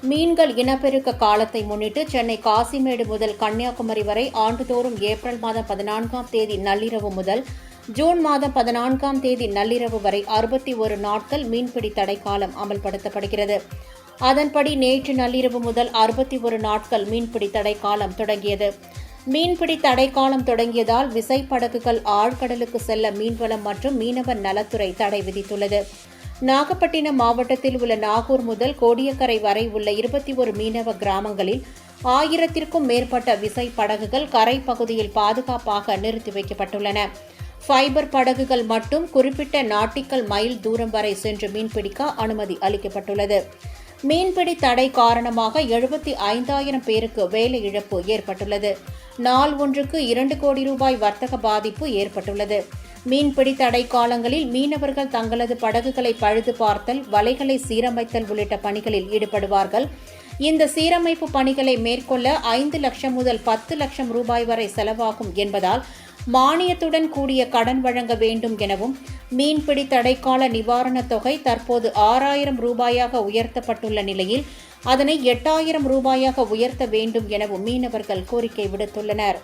மீன்கள் இனப்பெருக்க காலத்தை முன்னிட்டு சென்னை காசிமேடு முதல் கன்னியாகுமரி வரை ஆண்டுதோறும் ஏப்ரல் மாதம் 14ஆம் தேதி நள்ளிரவு முதல் ஜூன் மாதம் 14ஆம் தேதி நள்ளிரவு வரை 61 நாட்கள் மீன்பிடி தடைக்காலம் அமல்படுத்தப்படுகிறது. அதன்படி நேற்று நள்ளிரவு முதல் 61 நாட்கள் மீன்பிடி தடைக்காலம் தொடங்கியது. மீன்பிடி தடைக்காலம் தொடங்கியதால் விசைப்படகுகள் ஆழ்கடலுக்கு செல்ல மீன்வளம் மற்றும் மீனவர் நலத்துறை தடை விதித்துள்ளது. நாகப்பட்டினம் மாவட்டத்தில் உள்ள நாகூர் முதல் கோடியக்கரை வரை உள்ள 21 மீனவ கிராமங்களில் 1000க்கும் மேற்பட்ட விசைப்படகுகள் கரை பகுதியில் பாதுகாப்பாக நிறுத்தி வைக்கப்பட்டுள்ளன. ஃபைபர் படகுகள் மட்டும் குறிப்பிட்ட நாட்டிக்கல் மைல் தூரம் வரை சென்று மீன்பிடிக்க அனுமதி அளிக்கப்பட்டுள்ளது. மீன்பிடி தடை காரணமாக 75,000 பேருக்கு வேலை இழப்பு ஏற்பட்டுள்ளது. நாள் ஒன்றுக்கு 2 கோடி ரூபாய் வர்த்தக பாதிப்பு ஏற்பட்டுள்ளது. மீன்பிடி தடை காலங்களில் மீனவர்கள் தங்களது படகுகளை பழுது பார்த்தல், வலைகளை சீரமைத்தல் உள்ளிட்ட பணிகளில் ஈடுபடுவார்கள். இந்த சீரமைப்பு பணிகளை மேற்கொள்ள 5 லட்சம் முதல் 10 லட்சம் ரூபாய் வரை செலவாகும் என்பதால் மானியத்துடன் கூடிய கடன் வழங்க வேண்டும் எனவும், மீன்பிடி தடைக்கால நிவாரணத் தொகை தற்போது 6,000 ரூபாயாக உயர்த்தப்பட்டுள்ள நிலையில் அதனை 8,000 ரூபாயாக உயர்த்த வேண்டும் எனவும் மீனவர்கள் கோரிக்கை விடுத்துள்ளனர்.